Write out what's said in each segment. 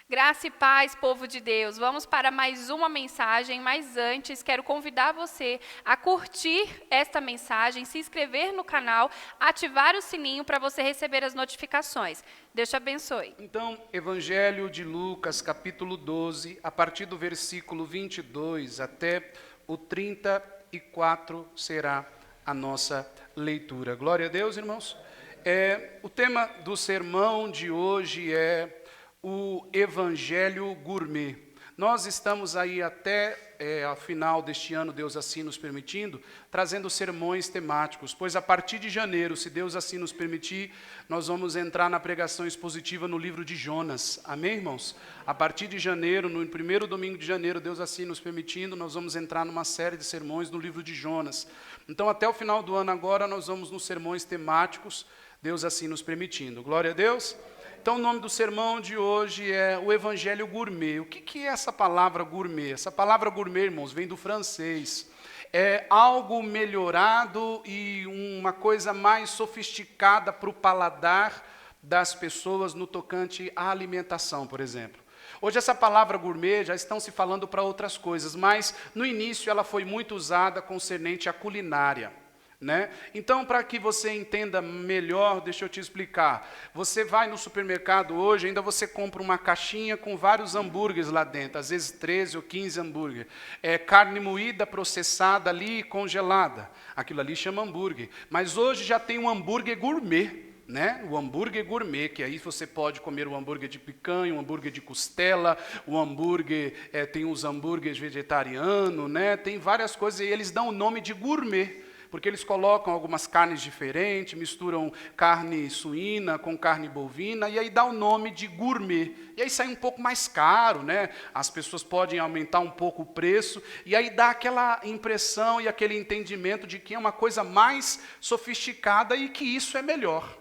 Graça e paz, povo de Deus. Vamos para mais uma mensagem, mas antes quero convidar você a curtir esta mensagem, se inscrever no canal, ativar o sininho para você receber as notificações. Deus te abençoe. Então, Evangelho de Lucas, capítulo 12, a partir do versículo 22 até o 34 será a nossa leitura. Glória a Deus, irmãos. O tema do sermão de hoje é o Evangelho Gourmet. Nós estamos aí até ao final deste ano, Deus assim nos permitindo, trazendo sermões temáticos, pois a partir de janeiro, se Deus assim nos permitir, nós vamos entrar na pregação expositiva no livro de Jonas. Amém, irmãos? A partir de janeiro, no primeiro domingo de janeiro, Deus assim nos permitindo, nós vamos entrar numa série de sermões no livro de Jonas. Então, até o final do ano agora, nós vamos nos sermões temáticos, Deus assim nos permitindo. Glória a Deus. Então, o nome do sermão de hoje é o Evangelho Gourmet. O que é essa palavra gourmet? Essa palavra gourmet, irmãos, vem do francês. É algo melhorado e uma coisa mais sofisticada para o paladar das pessoas no tocante à alimentação, por exemplo. Hoje essa palavra gourmet já estão se falando para outras coisas, mas no início ela foi muito usada concernente à culinária. Então, para que você entenda melhor, deixa eu te explicar. Você vai no supermercado hoje, ainda você compra uma caixinha com vários hambúrgueres lá dentro, às vezes 13 ou 15 hambúrgueres. Carne moída, processada ali, congelada. Aquilo ali chama hambúrguer. Mas hoje já tem um hambúrguer gourmet. O hambúrguer gourmet, que aí você pode comer o hambúrguer de picanha, o hambúrguer de costela, o hambúrguer, tem os hambúrgueres vegetarianos, tem várias coisas, e eles dão o nome de gourmet. Porque eles colocam algumas carnes diferentes, misturam carne suína com carne bovina, e aí dá o nome de gourmet. E aí sai um pouco mais caro, As pessoas podem aumentar um pouco o preço, e aí dá aquela impressão e aquele entendimento de que é uma coisa mais sofisticada e que isso é melhor.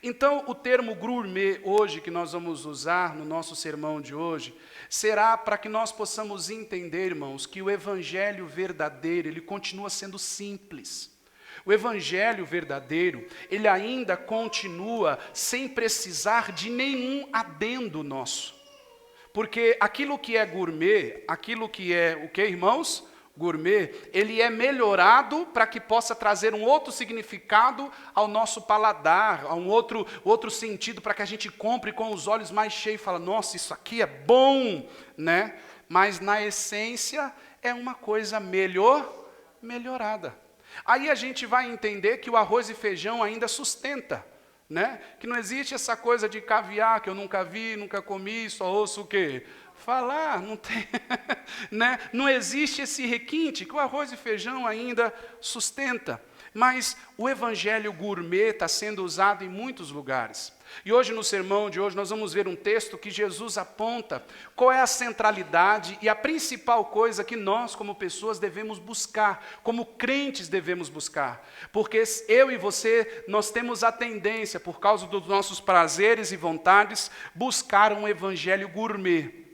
Então, o termo gourmet hoje, que nós vamos usar no nosso sermão de hoje, será para que nós possamos entender, irmãos, que o evangelho verdadeiro, ele continua sendo simples. O evangelho verdadeiro, ele ainda continua sem precisar de nenhum adendo nosso. Porque aquilo que é gourmet, aquilo que é o que, irmãos? Gourmet, ele é melhorado para que possa trazer um outro significado ao nosso paladar, a um outro sentido, para que a gente compre com os olhos mais cheios e fala, nossa, isso aqui é bom, Mas na essência é uma coisa melhorada. Aí a gente vai entender que o arroz e feijão ainda sustenta, Que não existe essa coisa de caviar, que eu nunca vi, nunca comi, só ouço o quê? Falar, não tem, Não existe esse requinte, que o arroz e feijão ainda sustenta. Mas o evangelho gourmet está sendo usado em muitos lugares. E hoje, no sermão de hoje, nós vamos ver um texto que Jesus aponta qual é a centralidade e a principal coisa que nós, como pessoas, devemos buscar, como crentes devemos buscar. Porque eu e você, nós temos a tendência, por causa dos nossos prazeres e vontades, buscar um evangelho gourmet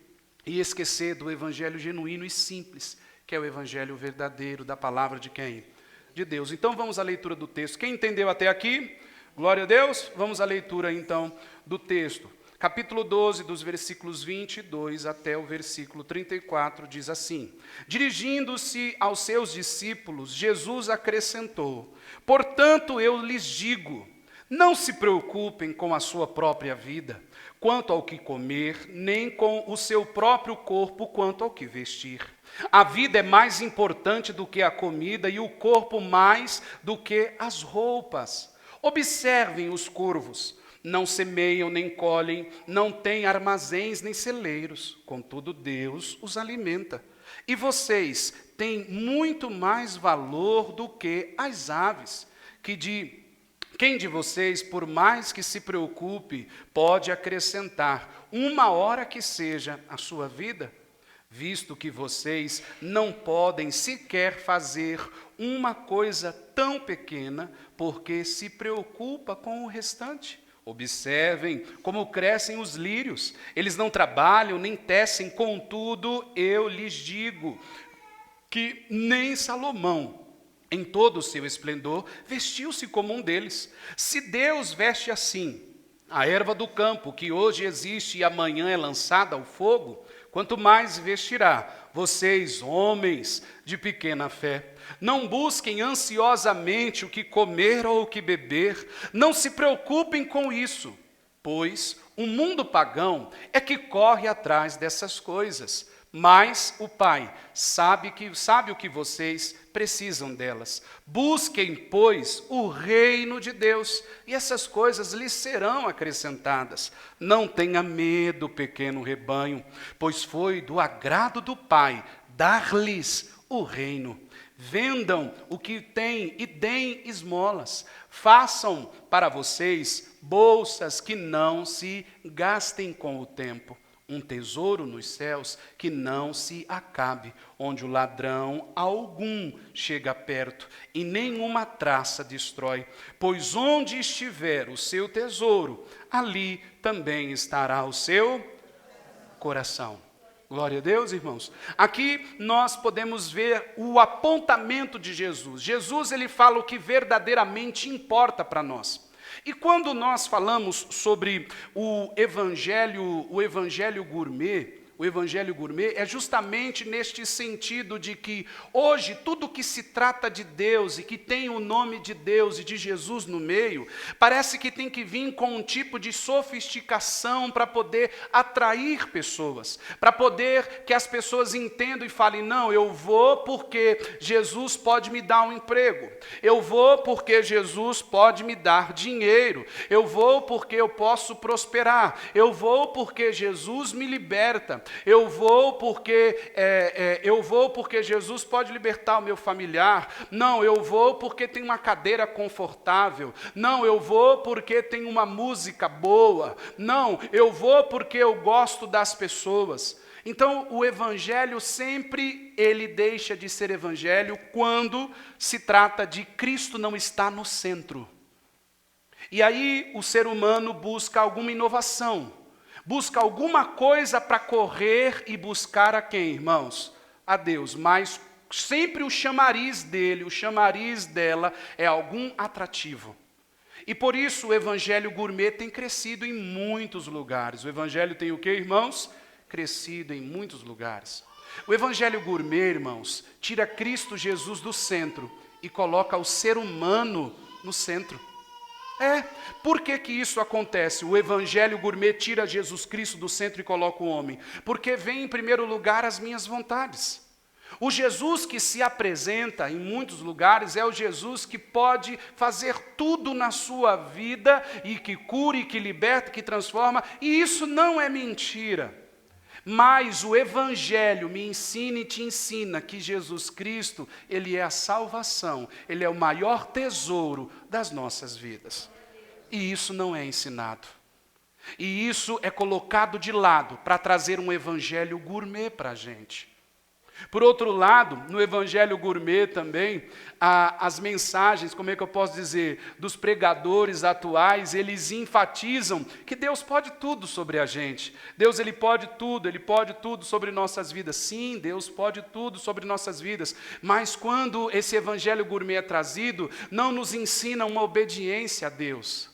e esquecer do evangelho genuíno e simples, que é o evangelho verdadeiro da palavra de quem? De Deus. Então vamos à leitura do texto. Quem entendeu até aqui? Glória a Deus. Vamos à leitura então do texto. Capítulo 12, dos versículos 22 até o versículo 34, diz assim: Dirigindo-se aos seus discípulos, Jesus acrescentou: Portanto eu lhes digo, não se preocupem com a sua própria vida, quanto ao que comer, nem com o seu próprio corpo, quanto ao que vestir. A vida é mais importante do que a comida e o corpo mais do que as roupas. Observem os corvos, não semeiam nem colhem, não têm armazéns nem celeiros, contudo Deus os alimenta. E vocês têm muito mais valor do que as aves, quem de vocês, por mais que se preocupe, pode acrescentar uma hora que seja a sua vida? Visto que vocês não podem sequer fazer uma coisa tão pequena, porque se preocupa com o restante. Observem como crescem os lírios, eles não trabalham nem tecem, contudo, eu lhes digo que nem Salomão, em todo o seu esplendor, vestiu-se como um deles. Se Deus veste assim A erva do campo, que hoje existe e amanhã é lançada ao fogo, quanto mais vestirá vocês, homens de pequena fé. Não busquem ansiosamente o que comer ou o que beber, não se preocupem com isso, pois o mundo pagão é que corre atrás dessas coisas, mas o Pai sabe o que vocês precisam delas. Busquem, pois, o reino de Deus, e essas coisas lhes serão acrescentadas. Não tenha medo, pequeno rebanho, pois foi do agrado do Pai dar-lhes o reino. Vendam o que têm e deem esmolas. Façam para vocês bolsas que não se gastem com o tempo. Um tesouro nos céus que não se acabe, onde o ladrão algum chega perto e nenhuma traça destrói. Pois onde estiver o seu tesouro, ali também estará o seu coração. Glória a Deus, irmãos. Aqui nós podemos ver o apontamento de Jesus. Jesus, ele fala o que verdadeiramente importa para nós. E quando nós falamos sobre o evangelho gourmet é justamente neste sentido de que hoje tudo que se trata de Deus e que tem o nome de Deus e de Jesus no meio, parece que tem que vir com um tipo de sofisticação para poder atrair pessoas, para poder que as pessoas entendam e falem, não, eu vou porque Jesus pode me dar um emprego, eu vou porque Jesus pode me dar dinheiro, eu vou porque eu posso prosperar, eu vou porque Jesus me liberta, eu vou porque Jesus pode libertar o meu familiar. Não, eu vou porque tem uma cadeira confortável. Não, eu vou porque tem uma música boa. Não, eu vou porque eu gosto das pessoas. Então, o evangelho sempre ele deixa de ser evangelho quando se trata de Cristo não estar no centro. E aí o ser humano busca alguma inovação. Busca alguma coisa para correr e buscar a quem, irmãos? A Deus, mas sempre o chamariz dele, o chamariz dela é algum atrativo. E por isso o evangelho gourmet tem crescido em muitos lugares. O evangelho tem o quê, irmãos? Crescido em muitos lugares. O evangelho gourmet, irmãos, tira Cristo Jesus do centro e coloca o ser humano no centro. Por que isso acontece? O evangelho gourmet tira Jesus Cristo do centro e coloca o homem. Porque vem em primeiro lugar as minhas vontades. O Jesus que se apresenta em muitos lugares é o Jesus que pode fazer tudo na sua vida e que cura, e que liberta, que transforma, e isso não é mentira. Mas o evangelho me ensina e te ensina que Jesus Cristo, ele é a salvação, ele é o maior tesouro das nossas vidas. E isso não é ensinado. E isso é colocado de lado para trazer um evangelho gourmet para a gente. Por outro lado, no evangelho gourmet também, as mensagens, como é que eu posso dizer, dos pregadores atuais, eles enfatizam que Deus pode tudo sobre a gente. Deus ele pode tudo sobre nossas vidas. Sim, Deus pode tudo sobre nossas vidas. Mas quando esse evangelho gourmet é trazido, não nos ensina uma obediência a Deus.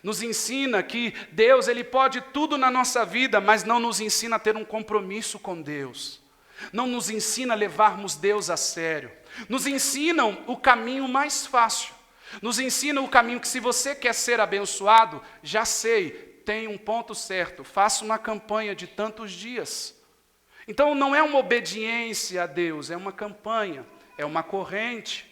Nos ensina que Deus ele pode tudo na nossa vida, mas não nos ensina a ter um compromisso com Deus. Não nos ensina a levarmos Deus a sério. Nos ensinam o caminho mais fácil. Nos ensinam o caminho que se você quer ser abençoado, já sei, tem um ponto certo, faça uma campanha de tantos dias. Então não é uma obediência a Deus, é uma campanha, é uma corrente.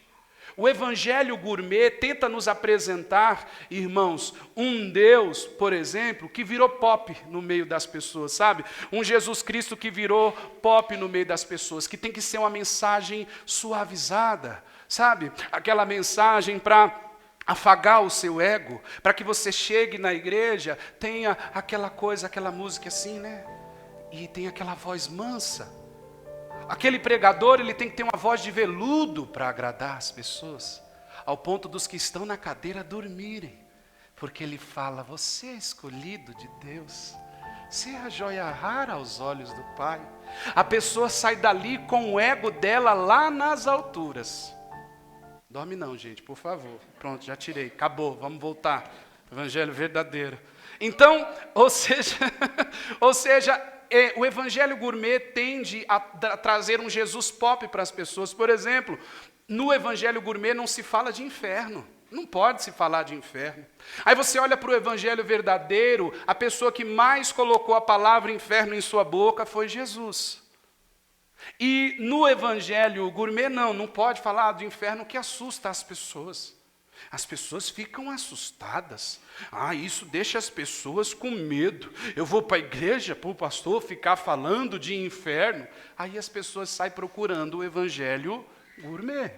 O evangelho gourmet tenta nos apresentar, irmãos, um Deus, por exemplo, que virou pop no meio das pessoas, sabe? Um Jesus Cristo que virou pop no meio das pessoas, que tem que ser uma mensagem suavizada, sabe? Aquela mensagem para afagar o seu ego, para que você chegue na igreja, tenha aquela coisa, aquela música assim, né? E tem aquela voz mansa. Aquele pregador, ele tem que ter uma voz de veludo para agradar as pessoas, ao ponto dos que estão na cadeira dormirem, porque ele fala, você é escolhido de Deus, você é a joia rara aos olhos do Pai. A pessoa sai dali com o ego dela lá nas alturas. Dorme não, gente, por favor. Pronto, já tirei, acabou, vamos voltar. Evangelho verdadeiro. Então, ou seja, ou seja, o evangelho gourmet tende a trazer um Jesus pop para as pessoas. Por exemplo, no evangelho gourmet não se fala de inferno. Não pode se falar de inferno. Aí você olha para o evangelho verdadeiro, a pessoa que mais colocou a palavra inferno em sua boca foi Jesus. E no evangelho gourmet não pode falar do inferno, que assusta as pessoas. As pessoas ficam assustadas. Isso deixa as pessoas com medo. Eu vou para a igreja, para o pastor ficar falando de inferno. Aí as pessoas saem procurando o evangelho gourmet.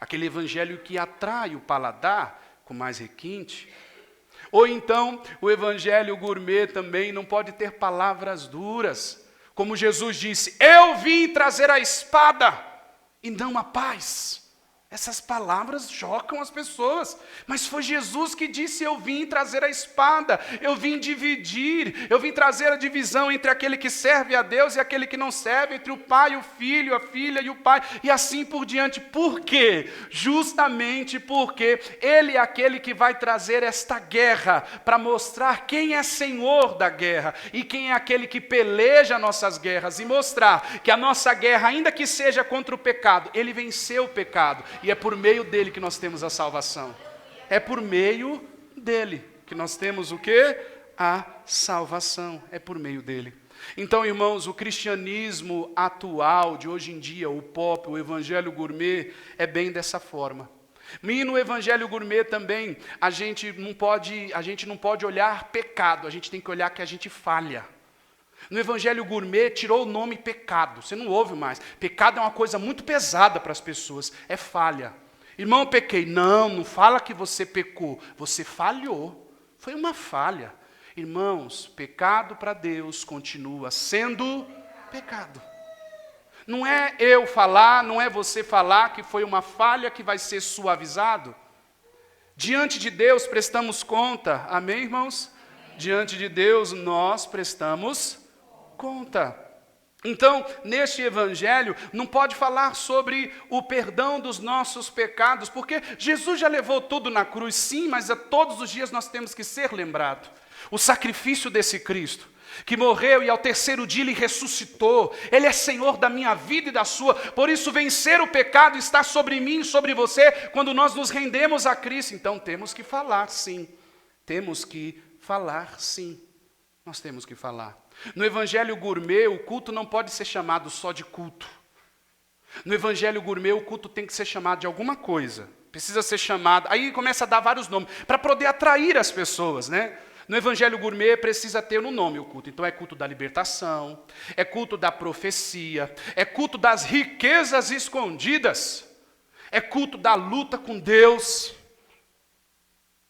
Aquele evangelho que atrai o paladar com mais requinte. Ou então, o evangelho gourmet também não pode ter palavras duras. Como Jesus disse, eu vim trazer a espada e não a paz. Essas palavras chocam as pessoas, mas foi Jesus que disse, eu vim trazer a espada, eu vim dividir, eu vim trazer a divisão entre aquele que serve a Deus e aquele que não serve, entre o pai e o filho, a filha e o pai, e assim por diante. Por quê? Justamente porque ele é aquele que vai trazer esta guerra, para mostrar quem é senhor da guerra, e quem é aquele que peleja nossas guerras, e mostrar que a nossa guerra, ainda que seja contra o pecado, ele venceu o pecado, e é por meio dele que nós temos a salvação. É por meio dele que nós temos o quê? A salvação. É por meio dele. Então, irmãos, o cristianismo atual, de hoje em dia, o pop, o evangelho gourmet, é bem dessa forma. E no evangelho gourmet também, a gente não pode olhar pecado, a gente tem que olhar que a gente falha. No evangelho gourmet, tirou o nome pecado. Você não ouve mais. Pecado é uma coisa muito pesada para as pessoas. É falha. Irmão, eu pequei. Não fala que você pecou. Você falhou. Foi uma falha. Irmãos, pecado para Deus continua sendo pecado. Não é eu falar, não é você falar que foi uma falha que vai ser suavizado. Diante de Deus prestamos conta. Amém, irmãos? Diante de Deus nós prestamos conta. Então, neste evangelho, não pode falar sobre o perdão dos nossos pecados, porque Jesus já levou tudo na cruz, sim, mas a todos os dias nós temos que ser lembrados. O sacrifício desse Cristo, que morreu e ao terceiro dia Ele ressuscitou, Ele é Senhor da minha vida e da sua, por isso vencer o pecado está sobre mim e sobre você, quando nós nos rendemos a Cristo. Então temos que falar sim, temos que falar sim, nós temos que falar. No evangelho gourmet, o culto não pode ser chamado só de culto. No evangelho gourmet, o culto tem que ser chamado de alguma coisa. Precisa ser chamado, aí começa a dar vários nomes, para poder atrair as pessoas, né? No evangelho gourmet precisa ter no nome o culto. Então é culto da libertação, é culto da profecia, é culto das riquezas escondidas, é culto da luta com Deus,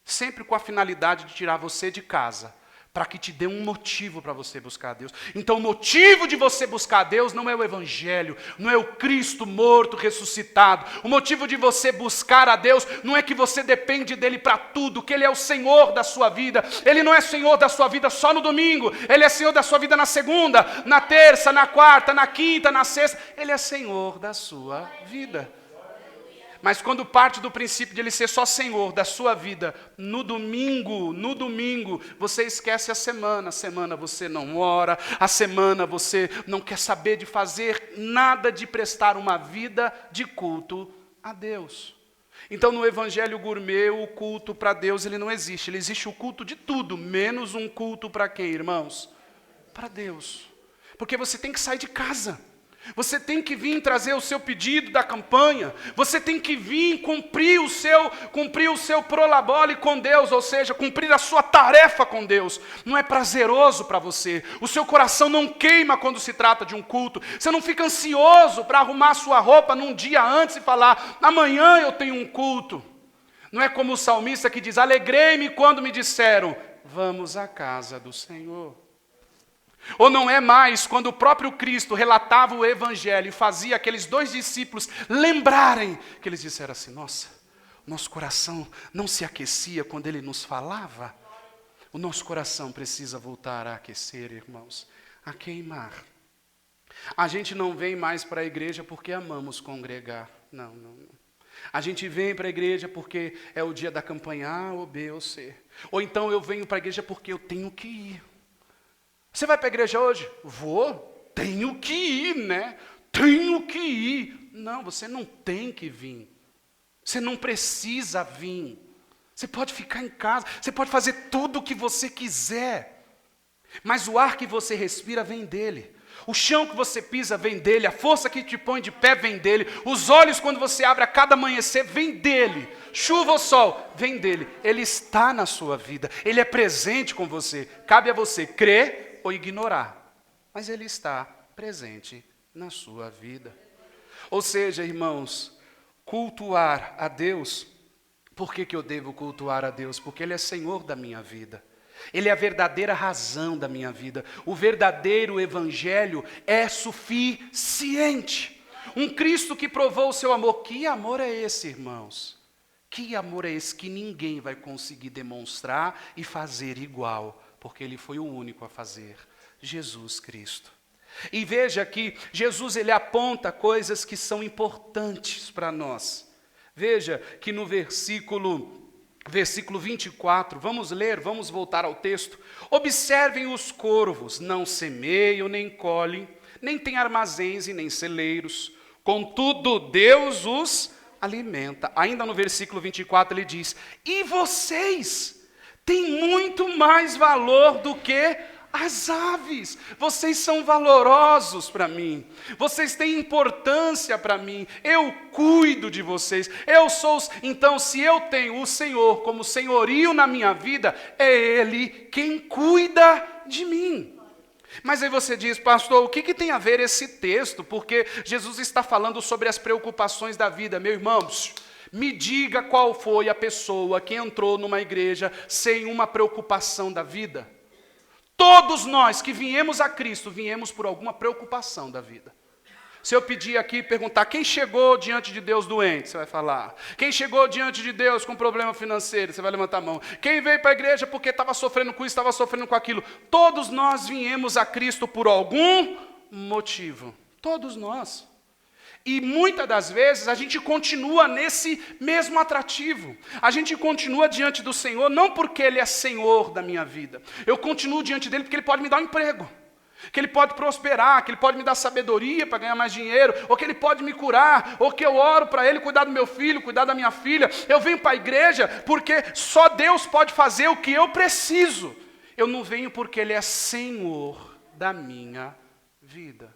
sempre com a finalidade de tirar você de casa, para que te dê um motivo para você buscar a Deus. Então o motivo de você buscar a Deus não é o evangelho, não é o Cristo morto, ressuscitado. O motivo de você buscar a Deus não é que você depende dele para tudo, que ele é o Senhor da sua vida. Ele não é Senhor da sua vida só no domingo, ele é Senhor da sua vida na segunda, na terça, na quarta, na quinta, na sexta. Ele é Senhor da sua vida. Mas quando parte do princípio de Ele ser só Senhor da sua vida, no domingo, você esquece a semana você não ora, a semana você não quer saber de fazer nada, de prestar uma vida de culto a Deus. Então no evangelho gourmet, o culto para Deus ele não existe, ele existe o culto de tudo, menos um culto para quem, irmãos? Para Deus. Porque você tem que sair de casa. Você tem que vir trazer o seu pedido da campanha, você tem que vir cumprir o seu prolabore com Deus, ou seja, cumprir a sua tarefa com Deus. Não é prazeroso para você, o seu coração não queima quando se trata de um culto, você não fica ansioso para arrumar a sua roupa num dia antes e falar, amanhã eu tenho um culto. Não é como o salmista que diz, alegrei-me quando me disseram, vamos à casa do Senhor. Ou não é mais quando o próprio Cristo relatava o evangelho e fazia aqueles 2 discípulos lembrarem que eles disseram assim, nossa, nosso coração não se aquecia quando ele nos falava? O nosso coração precisa voltar a aquecer, irmãos, a queimar. A gente não vem mais para a igreja porque amamos congregar, não. A gente vem para a igreja porque é o dia da campanha A ou B ou C. Ou então eu venho para a igreja porque eu tenho que ir. Você vai para a igreja hoje? Vou. Tenho que ir, né? Tenho que ir. Não, você não tem que vir. Você não precisa vir. Você pode ficar em casa. Você pode fazer tudo o que você quiser. Mas o ar que você respira vem dele. O chão que você pisa vem dele. A força que te põe de pé vem dele. Os olhos quando você abre a cada amanhecer vem dele. Chuva ou sol, vem dele. Ele está na sua vida. Ele é presente com você. Cabe a você crer ou ignorar. Mas ele está presente na sua vida. Ou seja, irmãos, cultuar a Deus. Por que eu devo cultuar a Deus? Porque ele é Senhor da minha vida. Ele é a verdadeira razão da minha vida. O verdadeiro evangelho é suficiente. Um Cristo que provou o seu amor. Que amor é esse, irmãos? Que amor é esse que ninguém vai conseguir demonstrar e fazer igual? Porque ele foi o único a fazer. Jesus Cristo. E veja que Jesus ele aponta coisas que são importantes para nós. Veja que no versículo 24, vamos ler, vamos voltar ao texto. Observem os corvos, não semeiam, nem colhem, nem têm armazéns e nem celeiros. Contudo, Deus os alimenta. Ainda no versículo 24 ele diz, e vocês têm muito mais valor do que as aves. Vocês são valorosos para mim. Vocês têm importância para mim. Eu cuido de vocês. Então, se eu tenho o Senhor como senhorio na minha vida, é Ele quem cuida de mim. Mas aí você diz, pastor, o que tem a ver esse texto? Porque Jesus está falando sobre as preocupações da vida. Meu irmão, me diga qual foi a pessoa que entrou numa igreja sem uma preocupação da vida. Todos nós que viemos a Cristo, viemos por alguma preocupação da vida. Se eu pedir aqui e perguntar, quem chegou diante de Deus doente? Você vai falar. Quem chegou diante de Deus com problema financeiro? Você vai levantar a mão. Quem veio para a igreja porque estava sofrendo com isso, estava sofrendo com aquilo? Todos nós viemos a Cristo por algum motivo. Todos nós. E muitas das vezes a gente continua nesse mesmo atrativo. A gente continua diante do Senhor, não porque Ele é Senhor da minha vida. Eu continuo diante dEle porque Ele pode me dar um emprego. Que Ele pode prosperar, que Ele pode me dar sabedoria para ganhar mais dinheiro, ou que Ele pode me curar, ou que eu oro para Ele cuidar do meu filho, cuidar da minha filha. Eu venho para a igreja porque só Deus pode fazer o que eu preciso. Eu não venho porque Ele é Senhor da minha vida.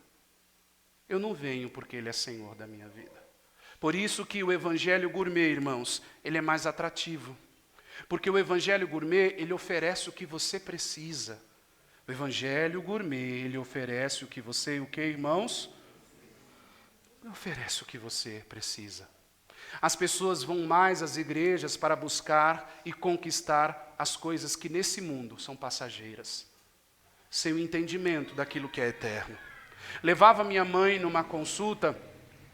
Eu não venho porque Ele é Senhor da minha vida. Por isso que o evangelho gourmet, irmãos, ele é mais atrativo. Porque o evangelho gourmet, ele oferece o que você precisa. O evangelho gourmet, ele oferece o que você, irmãos? Ele oferece o que você precisa. As pessoas vão mais às igrejas para buscar e conquistar as coisas que nesse mundo são passageiras. Sem o entendimento daquilo que é eterno. Levava minha mãe numa consulta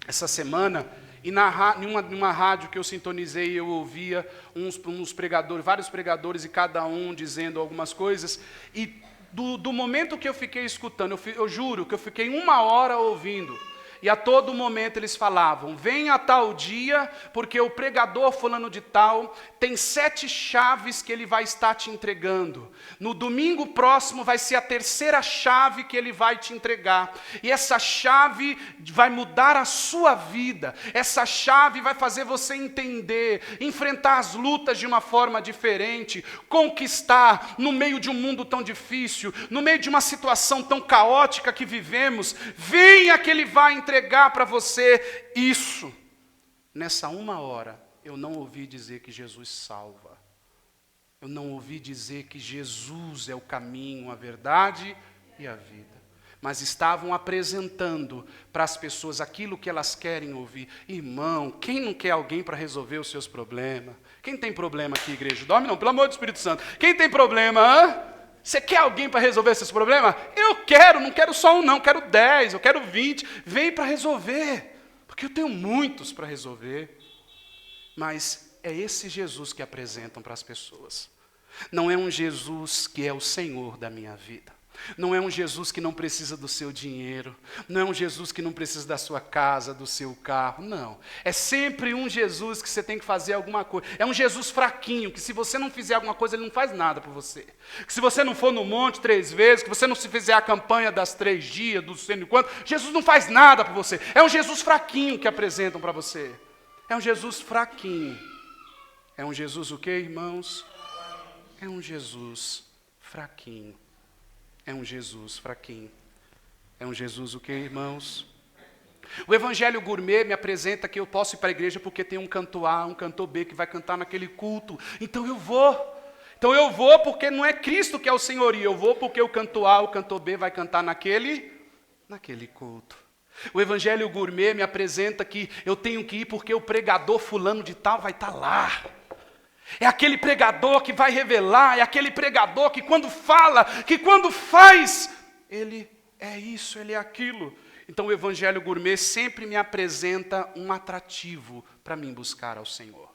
essa semana e numa rádio que eu sintonizei eu ouvia uns pregadores, vários pregadores e cada um dizendo algumas coisas e do momento que eu fiquei escutando, eu juro que eu fiquei 1 hora ouvindo e a todo momento eles falavam, venha a tal dia, porque o pregador fulano de tal tem 7 chaves que ele vai estar te entregando. No domingo próximo vai ser a 3ª chave que ele vai te entregar. E essa chave vai mudar a sua vida. Essa chave vai fazer você entender, enfrentar as lutas de uma forma diferente, conquistar no meio de um mundo tão difícil, no meio de uma situação tão caótica que vivemos. Venha que ele vai entregar para você isso. Nessa 1 hora, eu não ouvi dizer que Jesus salva. Eu não ouvi dizer que Jesus é o caminho, a verdade e a vida. Mas estavam apresentando para as pessoas aquilo que elas querem ouvir. Irmão, quem não quer alguém para resolver os seus problemas? Quem tem problema aqui, igreja? Dorme não, pelo amor do Espírito Santo. Quem tem problema, Você quer alguém para resolver esses problemas? Eu quero, não quero só um não, quero 10, eu quero 20. Vem para resolver, porque eu tenho muitos para resolver. Mas é esse Jesus que apresentam para as pessoas. Não é um Jesus que é o Senhor da minha vida. Não é um Jesus que não precisa do seu dinheiro. Não é um Jesus que não precisa da sua casa, do seu carro. Não. É sempre um Jesus que você tem que fazer alguma coisa. É um Jesus fraquinho, que se você não fizer alguma coisa, ele não faz nada por você. Que se você não for no monte 3 vezes, que você não se fizer a campanha das 3 dias, do sei quanto, Jesus não faz nada por você. É um Jesus fraquinho que apresentam para você. É um Jesus fraquinho. É um Jesus o quê, irmãos? É um Jesus fraquinho. É um Jesus fraquinho. É um Jesus o quê, irmãos? O Evangelho Gourmet me apresenta que eu posso ir para a igreja porque tem um cantor A, um cantor B que vai cantar naquele culto. Então eu vou. Então eu vou porque não é Cristo que é o senhorio. Eu vou porque o cantor A, o cantor B vai cantar naquele culto. O Evangelho Gourmet me apresenta que eu tenho que ir porque o pregador fulano de tal vai estar lá. É aquele pregador que vai revelar, é aquele pregador que quando fala, que quando faz, ele é isso, ele é aquilo. Então o Evangelho Gourmet sempre me apresenta um atrativo para mim buscar ao Senhor.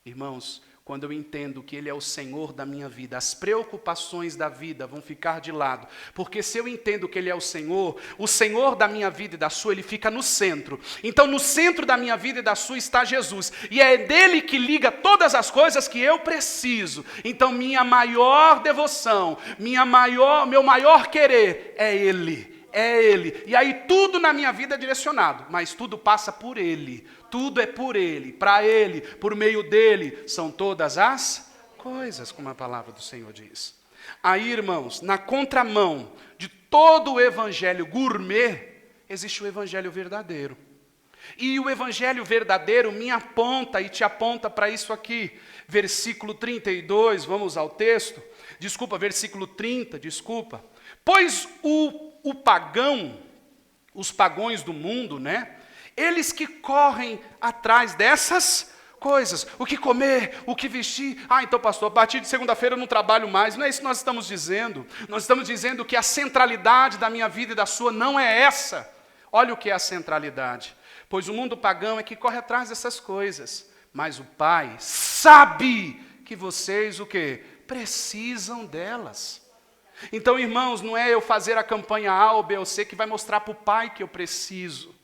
Irmãos, quando eu entendo que Ele é o Senhor da minha vida, as preocupações da vida vão ficar de lado. Porque se eu entendo que Ele é o Senhor da minha vida e da sua, Ele fica no centro. Então no centro da minha vida e da sua está Jesus. E é dele que liga todas as coisas que eu preciso. Então minha maior devoção, meu maior querer é Ele. É Ele. E aí tudo na minha vida é direcionado, mas tudo passa por Ele. Tudo é por Ele, para Ele, por meio dEle, são todas as coisas, como a palavra do Senhor diz. Aí, irmãos, na contramão de todo o Evangelho gourmet, existe o Evangelho verdadeiro. E o Evangelho verdadeiro me aponta e te aponta para isso aqui. Versículo 32, vamos ao texto. Versículo 30. Pois o pagão, os pagões do mundo, né? Eles que correm atrás dessas coisas. O que comer, o que vestir. Então pastor, a partir de segunda-feira eu não trabalho mais. Não é isso que nós estamos dizendo. Nós estamos dizendo que a centralidade da minha vida e da sua não é essa. Olha o que é a centralidade. Pois o mundo pagão é que corre atrás dessas coisas. Mas o Pai sabe que vocês o quê? Precisam delas. Então, irmãos, não é eu fazer a campanha A ou B ou C que vai mostrar para o Pai que eu preciso.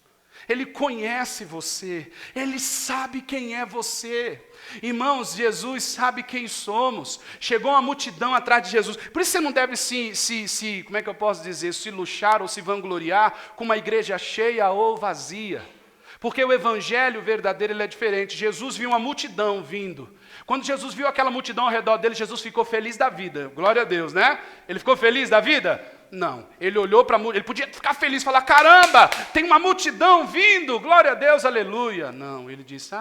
Ele conhece você, Ele sabe quem é você. Irmãos, Jesus sabe quem somos. Chegou uma multidão atrás de Jesus. Por isso você não deve como é que eu posso dizer, se luxar ou se vangloriar com uma igreja cheia ou vazia. Porque o Evangelho verdadeiro ele é diferente. Jesus viu uma multidão vindo. Quando Jesus viu aquela multidão ao redor dele, Jesus ficou feliz da vida. Glória a Deus, né? Ele ficou feliz da vida? Não. Ele olhou para a multidão, ele podia ficar feliz e falar, caramba, tem uma multidão vindo, glória a Deus, aleluia. Não, ele disse,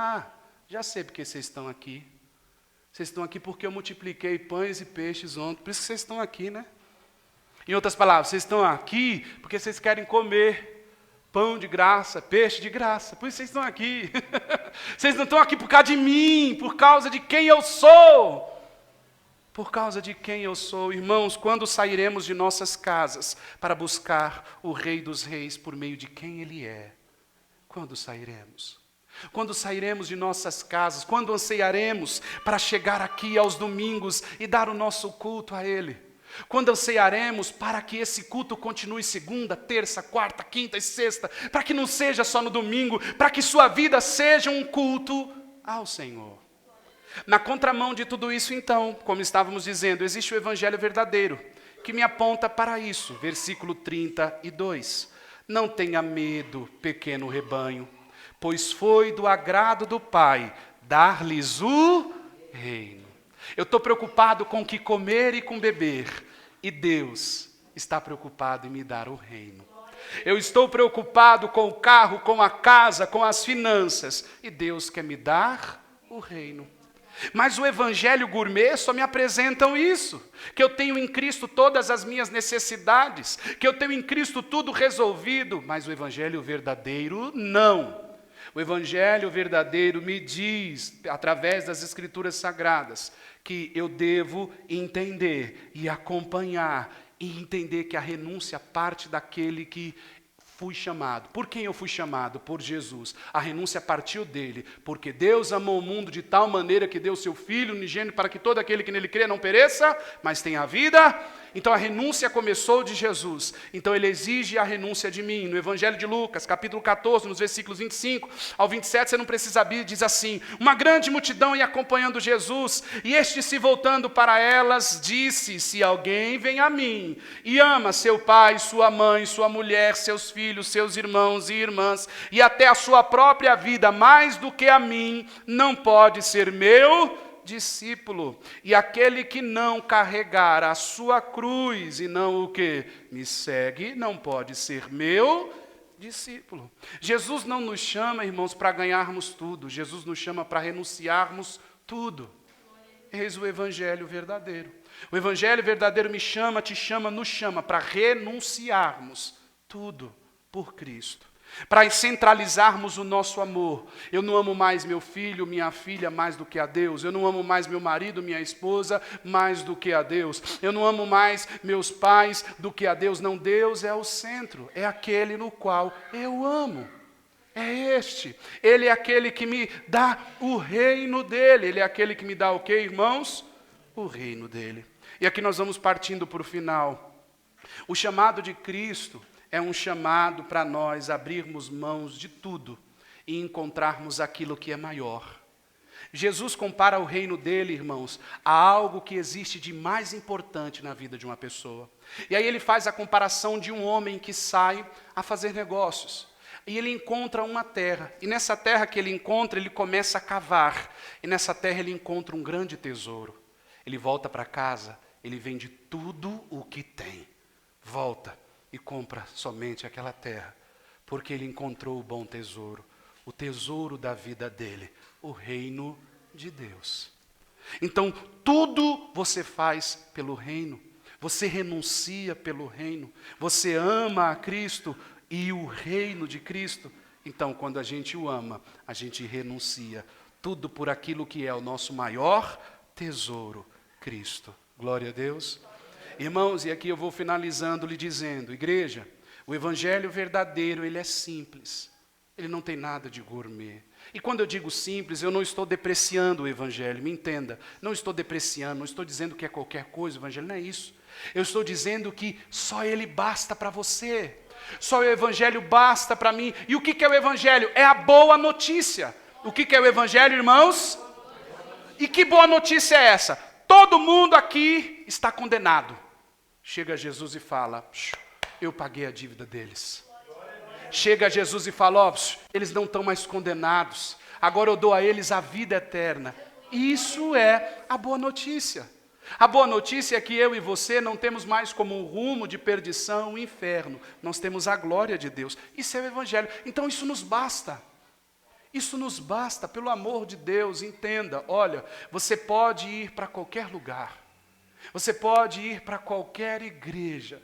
já sei porque vocês estão aqui. Vocês estão aqui porque eu multipliquei pães e peixes ontem, por isso que vocês estão aqui, né? Em outras palavras, vocês estão aqui porque vocês querem comer pão de graça, peixe de graça, por isso vocês estão aqui. Vocês não estão aqui por causa de mim, por causa de quem eu sou. Por causa de quem eu sou. Irmãos, quando sairemos de nossas casas para buscar o Rei dos Reis por meio de quem Ele é? Quando sairemos? Quando sairemos de nossas casas? Quando ansiaremos para chegar aqui aos domingos e dar o nosso culto a Ele? Quando ansiaremos para que esse culto continue segunda, terça, quarta, quinta e sexta, para que não seja só no domingo, para que sua vida seja um culto ao Senhor. Na contramão de tudo isso, então, como estávamos dizendo, existe o Evangelho verdadeiro, que me aponta para isso. Versículo 32. Não tenha medo, pequeno rebanho, pois foi do agrado do Pai dar-lhes o reino. Eu estou preocupado com o que comer e com beber, e Deus está preocupado em me dar o reino. Eu estou preocupado com o carro, com a casa, com as finanças, e Deus quer me dar o reino. Mas o Evangelho gourmet só me apresentam isso, que eu tenho em Cristo todas as minhas necessidades, que eu tenho em Cristo tudo resolvido, mas o Evangelho verdadeiro não. O Evangelho verdadeiro me diz, através das Escrituras Sagradas, que eu devo entender e acompanhar, e entender que a renúncia parte daquele que fui chamado. Por quem eu fui chamado? Por Jesus. A renúncia partiu dele, porque Deus amou o mundo de tal maneira que deu seu Filho unigênito para que todo aquele que nele crê não pereça, mas tenha vida Então a renúncia começou de Jesus. Então ele exige a renúncia de mim. No Evangelho de Lucas, capítulo 14, nos versículos 25 ao 27, você não precisa abrir, diz assim: uma grande multidão ia acompanhando Jesus, e este, se voltando para elas, disse: se alguém vem a mim e ama seu pai, sua mãe, sua mulher, seus filhos, seus irmãos e irmãs, e até a sua própria vida mais do que a mim, não pode ser meu discípulo. E aquele que não carregar a sua cruz e não o que me segue, não pode ser meu discípulo. Jesus não nos chama, irmãos, para ganharmos tudo. Jesus nos chama para renunciarmos tudo. Eis o evangelho verdadeiro. O evangelho verdadeiro me chama, te chama, nos chama para renunciarmos tudo por Cristo. Para centralizarmos o nosso amor. Eu não amo mais meu filho, minha filha mais do que a Deus. Eu não amo mais meu marido, minha esposa mais do que a Deus. Eu não amo mais meus pais do que a Deus. Não, Deus é o centro, é aquele no qual eu amo. É este. Ele é aquele que me dá o reino dele. Ele é aquele que me dá o quê, irmãos? O reino dele. E aqui nós vamos partindo para o final. O chamado de Cristo é um chamado para nós abrirmos mãos de tudo e encontrarmos aquilo que é maior. Jesus compara o reino dele, irmãos, a algo que existe de mais importante na vida de uma pessoa. E aí ele faz a comparação de um homem que sai a fazer negócios. E ele encontra uma terra. E nessa terra que ele encontra, ele começa a cavar. E nessa terra ele encontra um grande tesouro. Ele volta para casa, ele vende tudo o que tem. Volta e compra somente aquela terra, porque ele encontrou o bom tesouro, o tesouro da vida dele, o reino de Deus. Então, tudo você faz pelo reino, você renuncia pelo reino, você ama a Cristo e o reino de Cristo. Então, quando a gente o ama, a gente renuncia tudo por aquilo que é o nosso maior tesouro, Cristo. Glória a Deus. Irmãos, e aqui eu vou finalizando lhe dizendo, igreja, o evangelho verdadeiro, ele é simples, ele não tem nada de gourmet. E quando eu digo simples, eu não estou depreciando o evangelho, me entenda, não estou depreciando, não estou dizendo que é qualquer coisa, o evangelho não é isso. Eu estou dizendo que só ele basta para você, só o evangelho basta para mim. E o que é o evangelho? É a boa notícia. O que é o evangelho, irmãos? E que boa notícia é essa? Todo mundo aqui está condenado. Chega Jesus e fala, eu paguei a dívida deles. Chega Jesus e fala, ó, eles não estão mais condenados. Agora eu dou a eles a vida eterna. Isso é a boa notícia. A boa notícia é que eu e você não temos mais como um rumo de perdição o inferno. Nós temos a glória de Deus. Isso é o evangelho. Então isso nos basta. Isso nos basta, pelo amor de Deus, entenda, olha, você pode ir para qualquer lugar, você pode ir para qualquer igreja,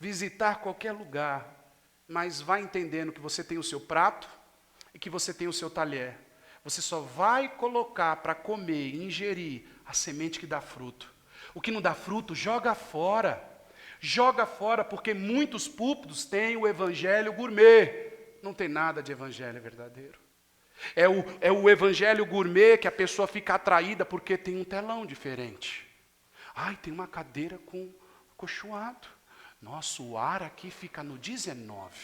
visitar qualquer lugar, mas vai entendendo que você tem o seu prato e que você tem o seu talher. Você só vai colocar para comer e ingerir a semente que dá fruto. O que não dá fruto, joga fora. Joga fora, porque muitos púlpitos têm o evangelho gourmet. Não tem nada de evangelho verdadeiro. É o evangelho gourmet que a pessoa fica atraída porque tem um telão diferente. Ai, tem uma cadeira com acolchoado. Nossa, o ar aqui fica no 19.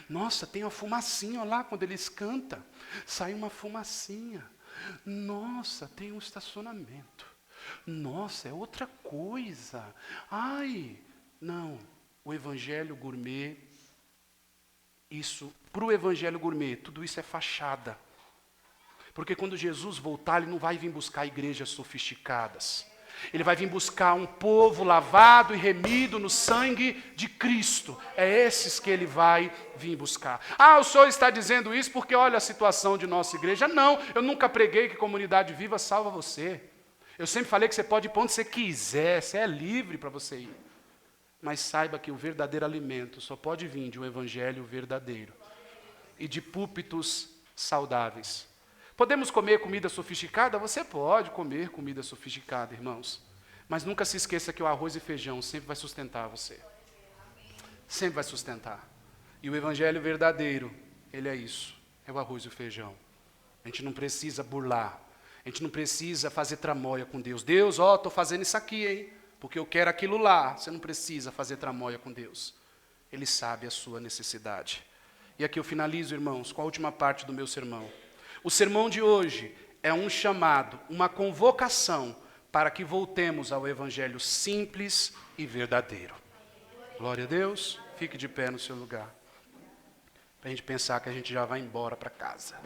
Nossa, tem uma fumacinha lá quando eles cantam. Sai uma fumacinha. Nossa, tem um estacionamento. Nossa, é outra coisa. Ai, não. O evangelho gourmet, isso, para o evangelho gourmet, tudo isso é fachada. Porque quando Jesus voltar, ele não vai vir buscar igrejas sofisticadas. Ele vai vir buscar um povo lavado e remido no sangue de Cristo. É esses que ele vai vir buscar. Ah, o senhor está dizendo isso porque olha a situação de nossa igreja. Não, eu nunca preguei que comunidade viva salva você. Eu sempre falei que você pode ir para onde você quiser, você é livre para você ir. Mas saiba que o verdadeiro alimento só pode vir de um evangelho verdadeiro e de púlpitos saudáveis. Podemos comer comida sofisticada? Você pode comer comida sofisticada, irmãos. Mas nunca se esqueça que o arroz e feijão sempre vai sustentar você. Sempre vai sustentar. E o evangelho verdadeiro, ele é isso. É o arroz e o feijão. A gente não precisa burlar. A gente não precisa fazer tramóia com Deus. Deus, estou fazendo isso aqui, hein? porque eu quero aquilo lá. Você não precisa fazer tramóia com Deus. Ele sabe a sua necessidade. E aqui eu finalizo, irmãos, com a última parte do meu sermão. O sermão de hoje é um chamado, uma convocação para que voltemos ao evangelho simples e verdadeiro. Glória a Deus. Fique de pé no seu lugar. Para a gente pensar que a gente já vai embora para casa.